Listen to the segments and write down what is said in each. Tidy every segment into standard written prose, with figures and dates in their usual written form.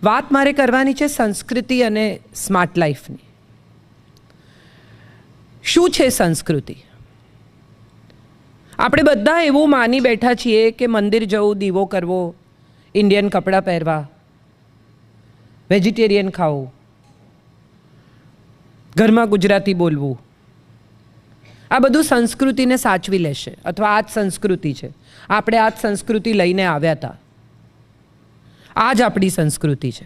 વાત મારે કરવાની છે સંસ્કૃતિ અને સ્માર્ટ લાઈફની. શું છે સંસ્કૃતિ? આપણે બધા એવું માની બેઠા છીએ કે મંદિર જવું, દીવો કરવો, ઇન્ડિયન કપડાં પહેરવા, વેજીટેરિયન ખાવું, ઘરમાં ગુજરાતી બોલવું, આ બધું સંસ્કૃતિને સાચવી લેશે અથવા આ જ સંસ્કૃતિ છે. આપણે આ જ સંસ્કૃતિ લઈને આવ્યા હતા. આ જ આપણી સંસ્કૃતિ છે.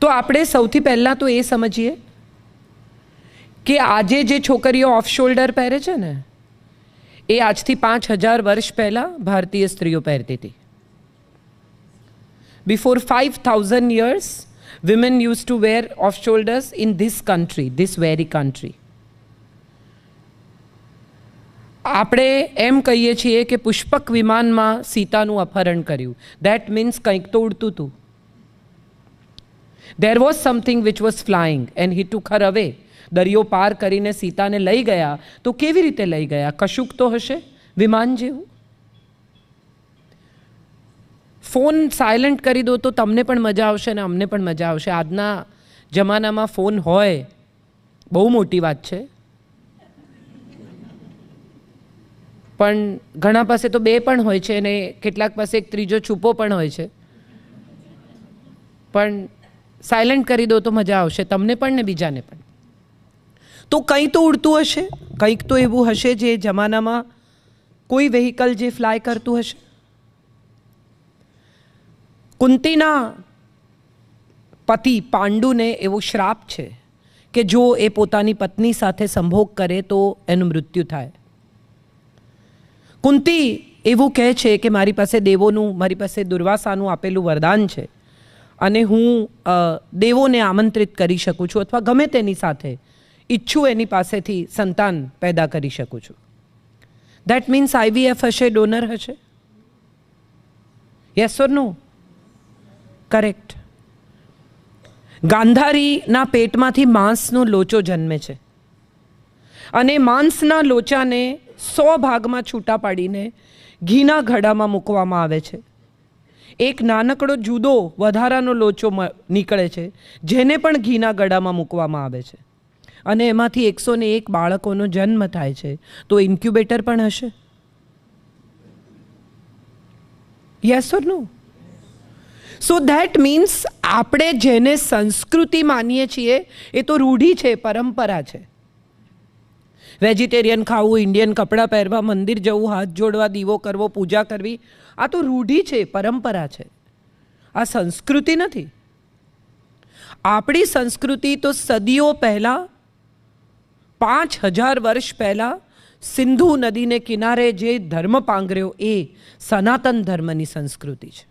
તો આપણે સૌથી પહેલાં તો એ સમજીએ કે આજે જે છોકરીઓ ઓફ શોલ્ડર પહેરે છે ને, એ આજથી 5000 વર્ષ પહેલાં ભારતીય સ્ત્રીઓ પહેરતી હતી. Before 5000 years, women used to wear off shoulders in this country, this very country. આપણે એમ કહીએ છીએ કે પુષ્પક વિમાનમાં સીતાનું અપહરણ કર્યું. દેટ મીન્સ કંઈક તો ઉડતું હતું. There was something which was flying and he took her away. દરિયો પાર કરીને સીતાને લઈ ગયા. તો કેવી રીતે લઈ ગયા? કશુંક તો હશે વિમાન જેવું. ફોન સાયલેન્ટ કરી દો તો તમને પણ મજા આવશે ને અમને પણ મજા આવશે. આજના જમાનામાં ફોન હોય બહુ મોટી વાત છે, પણ ઘણા પાસે તો બે પણ હોય છે અને કેટલાક પાસે એક ત્રીજો છુપો પણ હોય છે. પણ સાયલેન્ટ કરી દો તો મજા આવશે તમને પણ ને બીજાને પણ. તો કંઈ તો ઉડતું હશે, કંઈક તો એવું હશે જે જમાનામાં કોઈ વેહિકલ જે ફ્લાય કરતું હશે. કુંતીના પતિ પાંડુને એવો શ્રાપ છે કે જો એ પોતાની પત્ની સાથે સંભોગ કરે તો એનું મૃત્યુ થાય. કુંતી એવું કહે છે કે મારી પાસે દેવોનું, મારી પાસે દુર્વાસાનું આપેલું વરદાન છે અને હું દેવોને આમંત્રિત કરી શકું છું અથવા ગમે તેની સાથે ઈચ્છું એની પાસેથી સંતાન પેદા કરી શકું છું. દેટ મીન્સ IVF હશે, ડોનર હશે. Yes or no? કરેક્ટ. ગાંધારીના પેટમાંથી માંસનો લોચો જન્મે છે અને માંસના લોચાને 100 ભાગમાં છૂટા પાડીને ઘીના ઘડામાં મૂકવામાં આવે છે. એક નાનકડો જુદો વધારાનો લોચો નીકળે છે જેને પણ ઘીના ગળામાં મૂકવામાં આવે છે અને એમાંથી 101 બાળકોનો જન્મ થાય છે. તો ઇન્ક્યુબેટર પણ હશે. Yes or no? So that means આપણે જેને સંસ્કૃતિ માનીએ છીએ એ તો રૂઢી છે, પરંપરા છે. વેજીટેરિયન ખાવું, ઇન્ડિયન કપડાં પહેરવા, મંદિર જવું, હાથ જોડવા, દીવો કરવો, પૂજા કરવી, આ તો રૂઢી છે, પરંપરા છે. આ સંસ્કૃતિ નથી. આપણી સંસ્કૃતિ તો સદીઓ પહેલાં, 5000 વર્ષ પહેલાં સિંધુ નદીને કિનારે જે ધર્મ પાંગર્યો એ સનાતન ધર્મની સંસ્કૃતિ છે.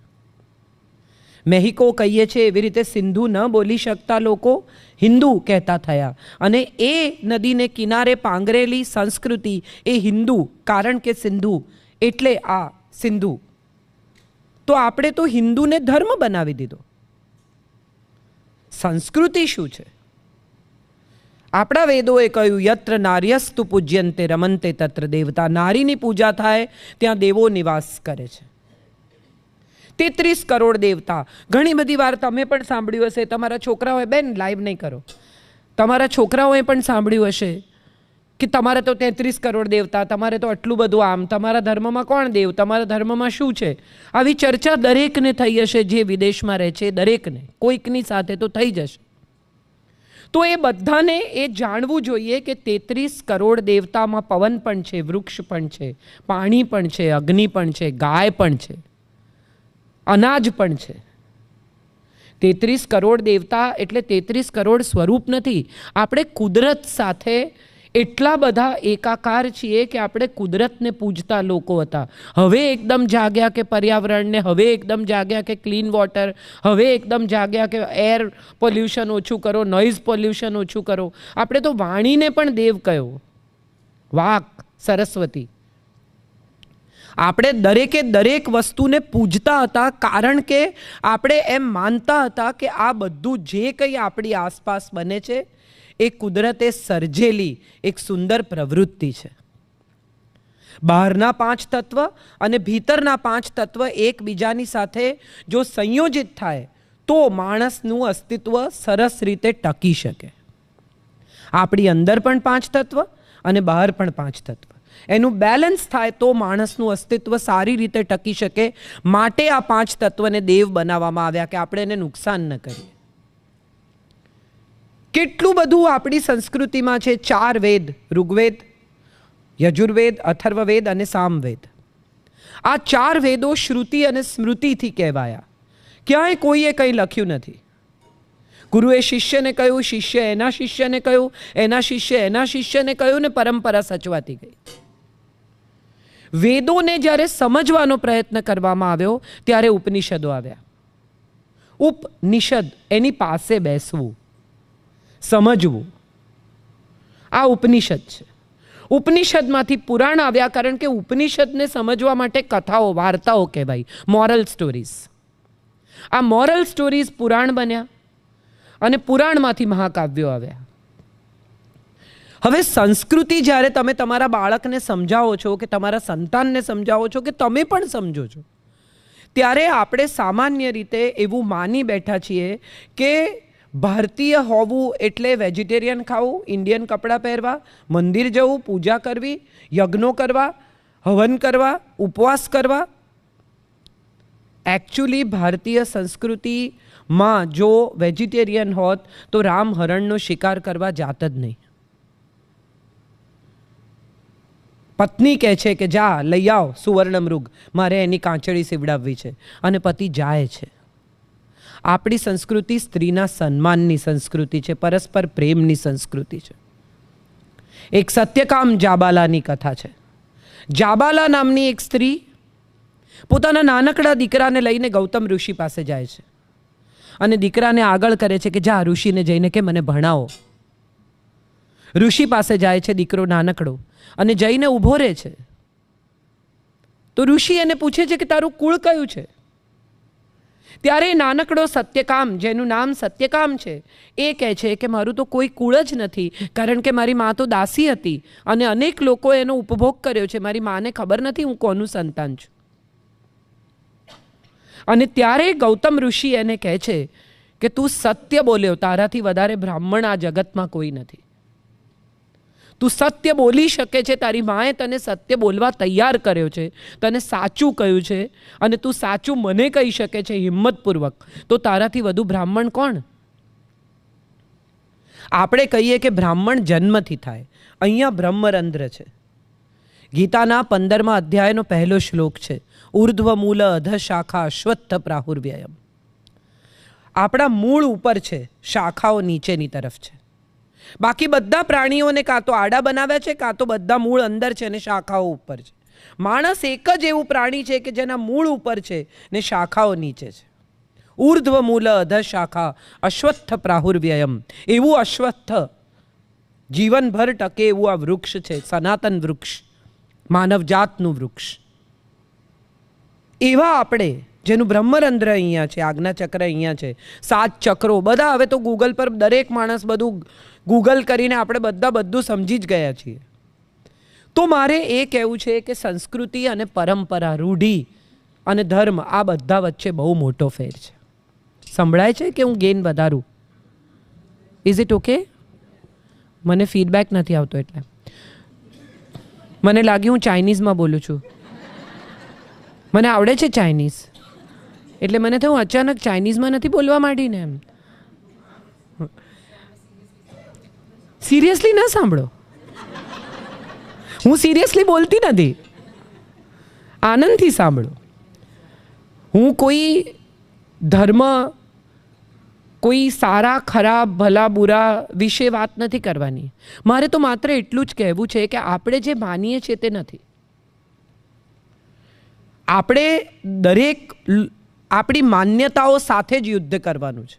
મેહિકો કહીએ છીએ એવી રીતે સિંધુ ન બોલી શકતા લોકો હિન્દુ કહેતા થયા અને એ નદીને કિનારે પાંગરેલી સંસ્કૃતિ એ હિન્દુ, કારણ કે સિંધુ એટલે આ સિંધુ. તો આપણે તો હિન્દુને ધર્મ બનાવી દીધો. સંસ્કૃતિ શું છે? આપણા વેદોએ કહ્યું યત્ર નાર્યસ્તુ પૂજ્યંતે રમંતે તત્ર દેવતા. નારીની પૂજા થાય ત્યાં દેવો નિવાસ કરે છે. 33 કરોડ દેવતા. ઘણી બધી વાર તમે પણ સાંભળ્યું હશે, તમારા છોકરાઓએ, બેન લાઈવ નહીં કરો, તમારા છોકરાઓએ પણ સાંભળ્યું હશે કે તમારે તો 33 કરોડ દેવતા, તમારે તો આટલું બધું આમ, તમારા ધર્મમાં કોણ દેવ, તમારા ધર્મમાં શું છે? આવી ચર્ચા દરેકને થઈ હશે જે વિદેશમાં રહે છે, દરેકને કોઈકની સાથે તો થઈ જશે. તો એ બધાને એ જાણવું જોઈએ કે 33 કરોડ દેવતામાં પવન પણ છે, વૃક્ષ પણ છે, પાણી પણ છે, અગ્નિ પણ છે, ગાય પણ છે, અનાજ પણ છે. 33 કરોડ દેવતા એટલે 33 કરોડ સ્વરૂપ નથી. આપણે કુદરત સાથે એટલા બધા એકાકાર છીએ કે આપણે કુદરતને પૂજતા લોકો હતા. હવે એકદમ જાગ્યા કે પર્યાવરણને, હવે એકદમ જાગ્યા કે ક્લીન વોટર, હવે એકદમ જાગ્યા કે એર પોલ્યુશન ઓછું કરો, નોઇઝ પોલ્યુશન ઓછું કરો. આપણે તો વાણીને પણ દેવ કહ્યો, વાક, સરસ્વતી. આપણે દરેકે દરેક વસ્તુને પૂજતા હતા કારણ કે આપણે એમ માનતા હતા કે આ બધું જે કંઈ આપણી આસપાસ બને છે એ કુદરતે સર્જેલી એક સુંદર પ્રવૃત્તિ છે. બહારના 5 તત્વ અને ભીતરના 5 તત્વ એકબીજાની સાથે જો સંયોજિત થાય તો માણસનું અસ્તિત્વ સરસ રીતે ટકી શકે. આપણી અંદર પણ 5 તત્વ અને બહાર પણ 5 તત્વ, એનું બેલેન્સ થાય તો માણસનું અસ્તિત્વ સારી રીતે ટકી શકે. માટે આ 5 તત્વને દેવ બનાવવામાં આવ્યા કે આપણે એને નુકસાન ન કરીએ. કેટલું બધું આપણી સંસ્કૃતિમાં છે. 4 વેદ, ઋગ્વેદ, યજુર્વેદ, અથર્વવેદ અને સામવેદ. આ 4 વેદો શ્રુતિ અને સ્મૃતિથી કહેવાયા. ક્યાંય કોઈએ કંઈ લખ્યું નથી. ગુરુએ શિષ્યને કહ્યું, શિષ્ય એના શિષ્યને કહ્યું, એના શિષ્ય એના શિષ્યને કહ્યું ને પરંપરા સચવાતી ગઈ. વેદોને જ્યારે સમજવાનો પ્રયત્ન કરવામાં આવ્યો ત્યારે ઉપનિષદો આવ્યા. ઉપનિષદ, એની પાસે બેસવું, સમજવું, આ ઉપનિષદ છે. ઉપનિષદમાંથી પુરાણ આવ્યા, કારણ કે ઉપનિષદને સમજવા માટે કથાઓ, વાર્તાઓ કહેવાય, મોરલ સ્ટોરીઝ. આ મોરલ સ્ટોરીઝ પુરાણ બન્યા અને પુરાણમાંથી મહાકાવ્યો આવ્યા. હવે સંસ્કૃતિ જ્યારે તમે તમારા બાળકને સમજાવો છો કે તમારા સંતાનને સમજાવો છો કે તમે પણ સમજો છો, ત્યારે આપણે સામાન્ય રીતે એવું માની બેઠા છીએ કે ભારતીય હોવું એટલે વેજીટેરિયન ખાવું, ઇન્ડિયન કપડાં પહેરવા, મંદિર જવું, પૂજા કરવી, યજ્ઞો કરવા, હવન કરવા, ઉપવાસ કરવા. એકચ્યુઅલી ભારતીય સંસ્કૃતિમાં જો વેજીટેરિયન હોત તો રામ હરણનો શિકાર કરવા જાત જ નહીં. પત્ની કહે છે કે જા લઈ આવ સુવર્ણ મૃગ, મારે એની કાંચળી સીવડાવવી છે, અને પતિ જાય છે. આપણી સંસ્કૃતિ સ્ત્રીના સન્માનની સંસ્કૃતિ છે, પરસ્પર પ્રેમની સંસ્કૃતિ છે. એક સત્યકામ જાબાલાની કથા છે. જાબાલા નામની એક સ્ત્રી પોતાના નાનકડા દીકરાને લઈને ગૌતમ ઋષિ પાસે જાય છે અને દીકરાને આગળ કરે છે કે જા ઋષિને જઈને કે મને ભણાવો. ઋષિ પાસે જાય છે દીકરો નાનકડો અને જઈને ઊભો રહે છે. તો ઋષિ એને પૂછે છે કે તારું કુળ કયું છે? ત્યારે નાનકડો સત્યકામ, જેનું નામ સત્યકામ છે, એ કહે છે કે મારું તો કોઈ કુળ જ નથી, કારણ કે મારી મા તો દાસી હતી અને અનેક લોકોએ એનો ઉપભોગ કર્યો છે. મારી માને ખબર નથી હું કોનું સંતાન છું. અને ત્યારે ગૌતમ ઋષિ એને કહે છે કે તું સત્ય બોલ્યો, તારાથી વધારે બ્રાહ્મણ આ જગતમાં કોઈ નથી. તું સત્ય બોલી શકે છે, તારી માએ તને સત્ય બોલવા તૈયાર કર્યો છે, તને સાચું કહ્યું છે અને તું સાચું મને કહી શકે છે હિંમતપૂર્વક, તો તારાથી વધુ બ્રાહ્મણ કોણ? આપણે કહીએ કે બ્રાહ્મણ જન્મથી થાય. અહીંયા બ્રહ્મરંધ્ર છે. ગીતાના 15મા અધ્યાયનો પહેલો શ્લોક છે, ઉર્ધ્વ મૂલ અધ શાખા અશ્વત્થ પ્રાહુર્વ્યયમ. આપણા મૂળ ઉપર છે, શાખાઓ નીચેની તરફ છે. બાકી બધા પ્રાણીઓને કાં તો આડા બનાવ્યા છે, કાં તો બધા મૂળ અંદર છે અને શાખાઓ ઉપર છે. માણસ એક જ એવું પ્રાણી છે કે જેના મૂળ ઉપર છે ને શાખાઓ નીચે છે. ઉર્ધ્વ મૂલ અધ શાખા અશ્વત્થ પ્રાહુર્વ્યયમ. એવું અશ્વત્થ જીવનભર ટકે એવું આ વૃક્ષ છે, સનાતન વૃક્ષ, માનવજાતનું વૃક્ષ. એવા આપણે, જેનું બ્રહ્મરંધ્ર અહીંયા છે, આજ્ઞાચક્ર અહીંયા છે, 7 ચક્રો, બધા હવે તો ગૂગલ પર દરેક માણસ બધું ગૂગલ કરીને આપણે બધું સમજી જ ગયા છીએ. તો મારે એ કહેવું છે કે સંસ્કૃતિ અને પરંપરા, રૂઢિ અને ધર્મ, આ બધા વચ્ચે બહુ મોટો ફેર છે. સંભળાય છે કે હું ગેઇન વધારું? Is it okay? મને ફીડબેક નથી આવતો, એટલે મને લાગ્યું હું ચાઇનીઝમાં બોલું છું. મને આવડે છે ચાઇનીઝ, એટલે મને થયું અચાનક ચાઇનીઝમાં નથી બોલવા માંડીને એમ. સિરિયસલી ના સાંભળો, હું સિરિયસલી બોલતી નથી, આનંદથી સાંભળો. હું કોઈ ધર્મ, કોઈ સારા ખરાબ, ભલા બુરા વિશે વાત નથી કરવાની. મારે તો માત્ર એટલું જ કહેવું છે કે આપણે જે માનીએ છીએ તે નથી. આપણે દરેક આપણી માન્યતાઓ સાથે જ યુદ્ધ કરવાનું છે.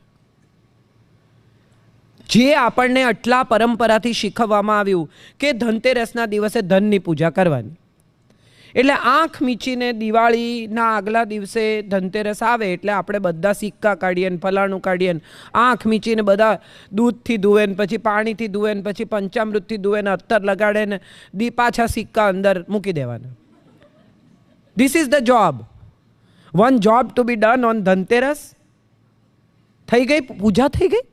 જે આપણને આટલા પરંપરાથી શીખવવામાં આવ્યું કે ધનતેરસના દિવસે ધનની પૂજા કરવાની, એટલે આંખ મીચીને દિવાળીના આગલા દિવસે ધનતેરસ આવે એટલે આપણે બધા સિક્કા કાઢીએ ને ફલાણું કાઢીએ ને આંખ મીચીને બધા દૂધથી ધુએ ને પછી પાણીથી ધુએ ને પછી પંચામૃતથી ધુએ ને અત્તર લગાડે ને પાછા સિક્કા અંદર મૂકી દેવાના. This is the job. One job to be done on Dhanteras. થઈ ગઈ પૂજા, થઈ ગઈ.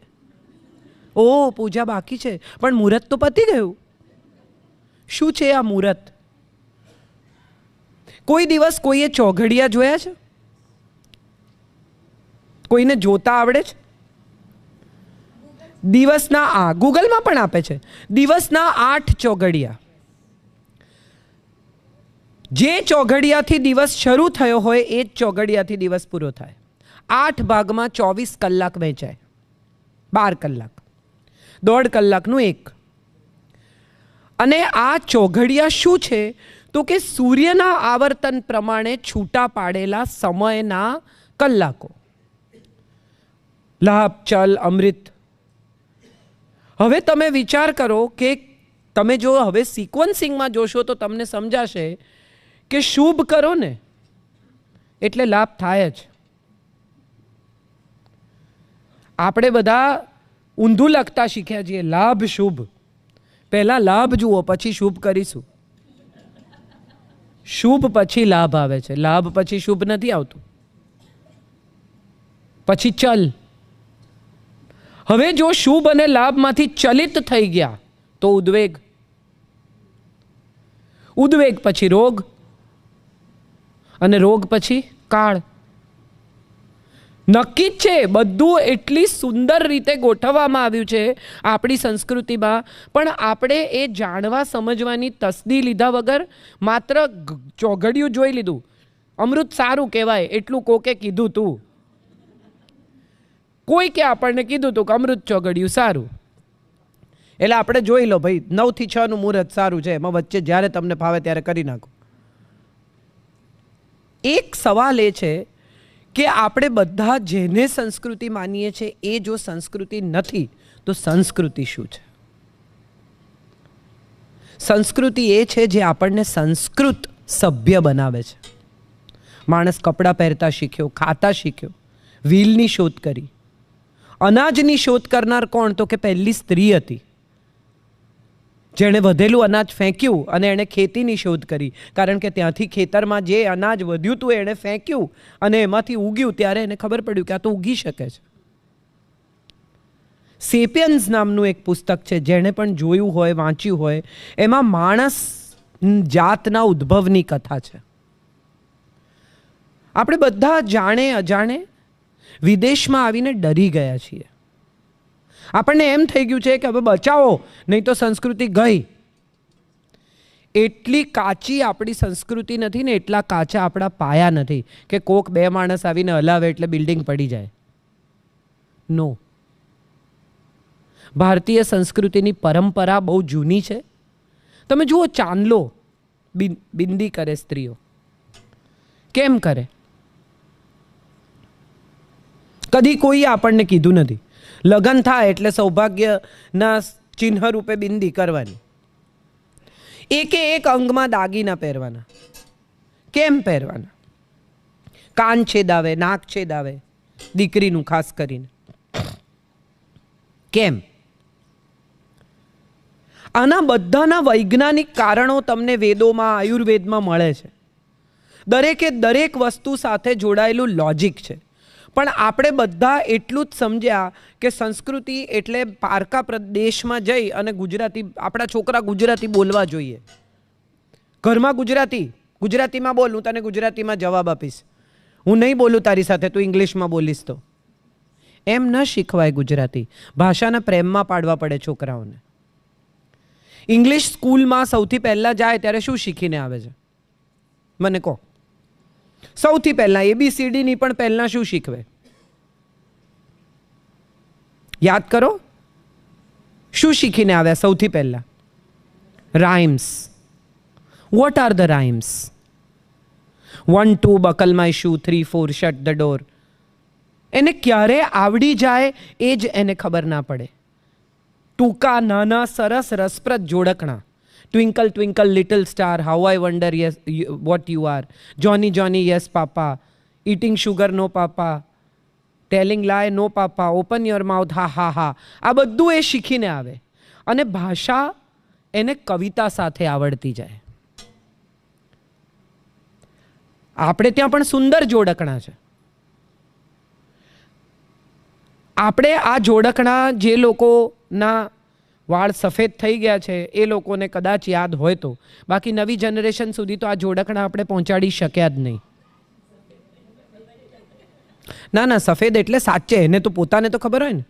ઓ પૂજા બાકી છે પણ મુહૂર્ત તો પતી ગયું. શું છે આ મુહૂર્ત? કોઈ દિવસ કોઈએ ચોઘડિયા જોયા છે? કોઈને જોતા આવડે છે? દિવસના ગૂગલમાં પણ આપે છે. દિવસના 8 ચોઘડિયા. જે ચોઘડિયાથી દિવસ શરૂ થયો હોય એ જ ચોઘડિયાથી દિવસ પૂરો થાય. 8 ભાગમાં 24 કલાક વહેંચાય. 12 કલાક, 1.5 કલાકનું એક. અને આ ચોઘડિયા શું છે તો કે સૂર્યના આવર્તન પ્રમાણે છૂટા પાડેલા સમયના કલાકો. લાભ, ચલ, અમૃત. હવે તમે વિચાર કરો કે તમે જો હવે સિક્વન્સિંગમાં જોશો તો તમને સમજાશે કે શુભ કરો ને એટલે લાભ થાય જ. આપણે બધા ઊંધું લખતા શીખ્યા છીએ, લાભ શુભ. પહેલા લાભ જુઓ પછી શુભ કરીશું. શુભ પછી લાભ આવે છે, લાભ પછી શુભ નથી આવતું. પછી ચલ. હવે જો શુભ અને લાભમાંથી ચલિત થઈ ગયા તો ઉદ્વેગ. ઉદ્વેગ પછી રોગ અને રોગ પછી કાળ. નક્કી જ છે. બધું એટલી સુંદર રીતે ગોઠવવામાં આવ્યું છે આપણી સંસ્કૃતિમાં, પણ આપણે એ જાણવા સમજવાની તસદી લીધા વગર માત્ર ચોઘડિયું જોઈ લીધું. અમૃત સારું કહેવાય એટલું કોકે કીધું તું. કોઈ કે આપણને કીધું તું કે અમૃત ચોઘડિયું સારું, એટલે આપણે જોઈ લો ભાઈ 9 થી 6 નું મુહૂર્ત સારું છે, એમાં વચ્ચે જ્યારે તમને ફાવે ત્યારે કરી નાખો. એક સવાલ એ છે કે આપણે બધા જેને સંસ્કૃતિ માનીએ છીએ એ જો સંસ્કૃતિ નથી તો સંસ્કૃતિ શું છે? સંસ્કૃતિ એ છે જે આપણને સંસ્કૃત સભ્ય બનાવે છે. માણસ કપડાં પહેરતા શીખ્યો, ખાતા શીખ્યો, વ્હીલની શોધ કરી. અનાજની શોધ કરનાર કોણ? તો કે પહેલી સ્ત્રી હતી જેણે વધેલું અનાજ ફેંક્યું અને એણે ખેતીની શોધ કરી. કારણ કે ત્યાંથી ખેતરમાં જે અનાજ વધ્યું હતું એણે ફેંક્યું અને એમાંથી ઉગ્યું, ત્યારે એને ખબર પડ્યું કે આ તો ઉગી શકે છે. સેપિયન્સ નામનું એક પુસ્તક છે, જેણે પણ જોયું હોય, વાંચ્યું હોય, એમાં માણસ જાતના ઉદ્ભવની કથા છે. આપણે બધા જાણે અજાણે વિદેશમાં આવીને ડરી ગયા છીએ. આપણને એમ થઈ ગયું છે કે હવે બચાવો નહીં તો સંસ્કૃતિ ગઈ. એટલી કાચી આપણી સંસ્કૃતિ નથી ને એટલા કાચા આપણા પાયા નથી કે કોક 2 માણસ આવીને હલાવે એટલે બિલ્ડિંગ પડી જાય. નો. ભારતીય સંસ્કૃતિની પરંપરા બહુ જૂની છે. તમે જુઓ, ચાંદલો બિંદી કરે સ્ત્રીઓ. કેમ કરે? કદી કોઈ આપણને કીધું નથી. લગ્ન થાય એટલે સૌભાગ્યના ચિહ્ન રૂપે બિંદી કરવાની. એકે એક અંગમાં દાગીના પહેરવાના. કેમ પહેરવાના? કાન છેદાવે, નાક છેદાવે, દીકરીનું ખાસ કરીને. કેમ? આના બધાના વૈજ્ઞાનિક કારણો તમને વેદોમાં, આયુર્વેદમાં મળે છે. દરેકે દરેક વસ્તુ સાથે જોડાયેલું લોજિક છે. પણ આપણે બધા એટલું જ સમજ્યા કે સંસ્કૃતિ એટલે પારકા પ્રદેશમાં જઈ અને ગુજરાતી, આપણા છોકરા ગુજરાતી બોલવા જોઈએ. ઘરમાં ગુજરાતીમાં બોલ, હું તને ગુજરાતીમાં જવાબ આપીશ. હું નહીં બોલું તારી સાથે, તું ઇંગ્લિશમાં બોલીશ તો. એમ ન શીખવાય ગુજરાતી. ભાષાના પ્રેમમાં પાડવા પડે છોકરાઓને. ઇંગ્લિશ સ્કૂલમાં સૌથી પહેલાં જાય ત્યારે શું શીખીને આવે છે? મને કહો. સૌથી પહેલાં ABCDની પણ પહેલાં શું શીખવે? યાદ કરો. શું શીખીને આવ્યા સૌથી પહેલાં? Rhymes. What are the rhymes? 1 2 buckle my shoe, 3 4 shirt the door. એને ક્યારે આવડી જાય એ જ એને ખબર ના પડે. ટૂંકા, નાના, સરસ, રસપ્રદ જોડકણા. Twinkle twinkle little star, how I wonder yes what you are, Johnny Johnny yes papa, eating sugar no papa, telling lie no papa, open your mouth ha ha હા. આ બધું એ શીખીને આવે અને ભાષા એને કવિતા સાથે આવડતી જાય. આપણે ત્યાં પણ સુંદર જોડકણા છે. આપણે આ જોડકણા જે લોકોના વાળ સફેદ થઈ ગયા છે એ લોકોને કદાચ યાદ હોય તો, બાકી નવી જનરેશન સુધી તો આ જોડકણા આપણે પહોંચાડી શક્યા જ નહીં. ના ના, સફેદ એટલે સાચે, એને તો પોતાને તો ખબર હોય ને.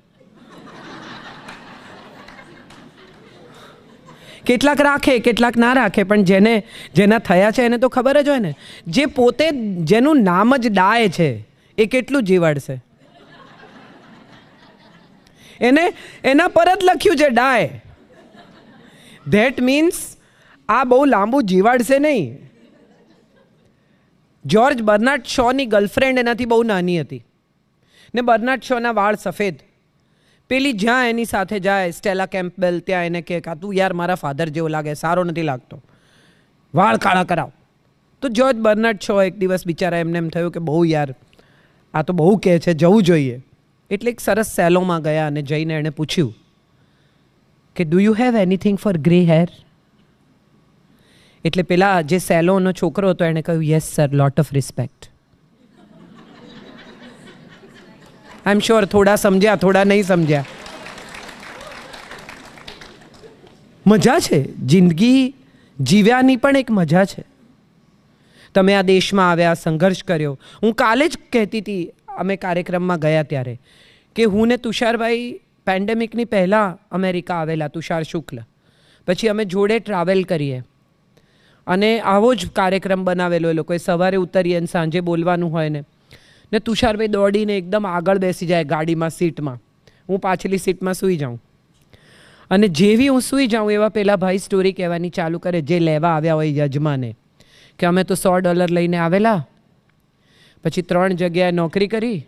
કેટલાક રાખે, કેટલાક ના રાખે, પણ જેના થયા છે એને તો ખબર જ હોય ને. જે પોતે જેનું નામ જ ડાય છે એ કેટલું જીવાડશે? એને એના પર જ લખ્યું છે ડાય. ધેટ મીન્સ આ બહુ લાંબુ જીવાડશે નહીં. જ્યોર્જ બર્નાર્ડ શોની ગર્લફ્રેન્ડ એનાથી બહુ નાની હતી ને બર્નાર્ડ શોના વાળ સફેદ. પેલી જ્યાં એની સાથે જાય સ્ટેલા કેમ્પબેલ, ત્યાં એને કહે કે તું યાર મારા ફાધર જેવો લાગે, સારો નથી લાગતો, વાળ કાળા કરાવ. તો જ્યોર્જ બર્નાર્ડ શો એક દિવસ બિચારા એમને એમ થયું કે બહુ યાર આ તો બહુ કહે છે, જવું જોઈએ. એટલે એક સરસ સેલોમાં ગયા અને જઈને એણે પૂછ્યું કે do you have anything four grey hair? એટલે પેલા જે સેલોનો છોકરો હતો એણે કહ્યું yes sir, lot of respect. I am sure થોડા સમજ્યા, થોડા નહીં સમજ્યા. મજા છે, જિંદગી જીવ્યાની પણ એક મજા છે. તમે આ દેશમાં આવ્યા, સંઘર્ષ કર્યો. હું કાલે જ કહેતી હતી, અમે કાર્યક્રમમાં ગયા ત્યારે, કે હું ને તુષારભાઈ પેન્ડેમિકની પહેલાં અમેરિકા આવેલા, તુષાર શુક્લ. પછી અમે જોડે ટ્રાવેલ કરીએ અને આવો જ કાર્યક્રમ બનાવેલો એ લોકોએ. સવારે ઉતરીએ અને સાંજે બોલવાનું હોય ને તુષારભાઈ દોડીને એકદમ આગળ બેસી જાય ગાડીમાં, સીટમાં. હું પાછલી સીટમાં સૂઈ જાઉં અને જેવી હું સૂઈ જાઉં એવા પેલા ભાઈ સ્ટોરી કહેવાની ચાલુ કરે, જે લેવા આવ્યા હોય યજમાને, કે અમે તો $100 લઈને આવેલા, પછી 3 જગ્યાએ નોકરી કરી.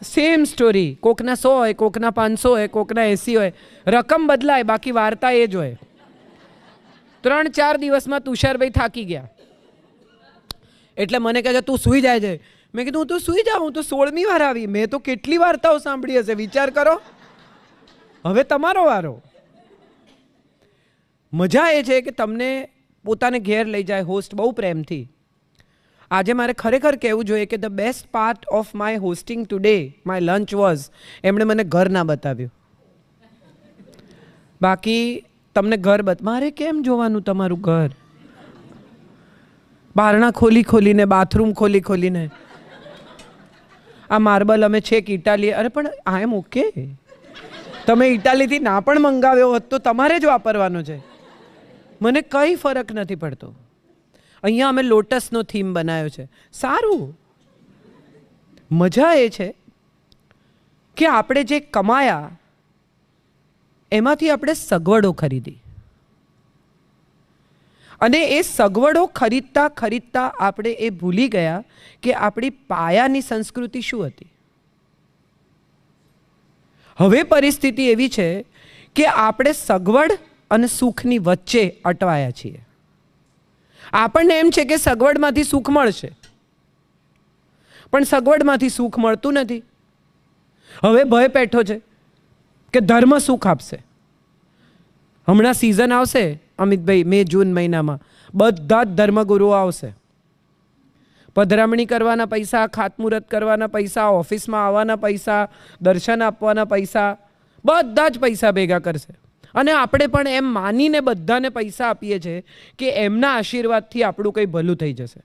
સેમ સ્ટોરી, કોકના 100 હોય, કોકના 500 હોય, કોકના 80 હોય, રકમ બદલાય બાકી વાર્તા એ જ હોય. 3-4 દિવસમાં તુષારભાઈ થાકી ગયા. એટલે મને કહે છે તું સૂઈ જાય છે. મેં કીધું હું તો સૂઈ જાઉં, હું તો 16મી વાર આવી, મેં તો કેટલી વાર્તાઓ સાંભળી હશે, વિચાર કરો. હવે તમારો વારો. મજા એ છે કે તમને પોતાને ઘેર લઈ જાય હોસ્ટ બહુ પ્રેમથી. આજે મારે ખરેખર કહેવું જોઈએ કે the best part of my hosting today, my lunch was, એમણે મને ઘર ના બતાવ્યું. બાકી તમને ઘર મારે કેમ જોવાનું તમારું ઘર? બારણા ખોલી ખોલીને, બાથરૂમ ખોલી ખોલીને. આ માર્બલ અમે છેક ઇટાલી, અરે પણ આઈ એમ ઓકે. તમે ઇટાલીથી ના પણ મંગાવ્યો હોત તો તમારે જ વાપરવાનો છે, મને કંઈ ફરક નથી પડતો. અહીંયા અમે લોટસનો થીમ બનાવ્યો છે, સારું. મજા એ છે કે આપણે જે કમાયા એમાંથી આપણે સગવડો ખરીદી, અને એ સગવડો ખરીદતા ખરીદતા આપણે એ ભૂલી ગયા કે આપણી પાયાની સંસ્કૃતિ શું હતી. હવે પરિસ્થિતિ એવી છે કે આપણે સગવડ અને સુખની વચ્ચે અટવાયા છીએ. આપણને એમ છે કે સગવડમાંથી સુખ મળશે, પણ સગવડમાંથી સુખ મળતું નથી. હવે ભય પેઠો છે કે ધર્મ સુખ આપશે. હમણાં સિઝન આવશે અમિતભાઈ, મે જૂન મહિનામાં બધા જ ધર્મગુરુઓ આવશે. પધરામણી કરવાના પૈસા, ખાતમુહૂર્ત કરવાના પૈસા, ઓફિસમાં આવવાના પૈસા, દર્શન આપવાના પૈસા, બધા જ પૈસા ભેગા કરશે. અને આપણે પણ એમ માનીને બધાને પૈસા આપીએ છીએ કે એમના આશીર્વાદથી આપણું કંઈ ભલું થઈ જશે.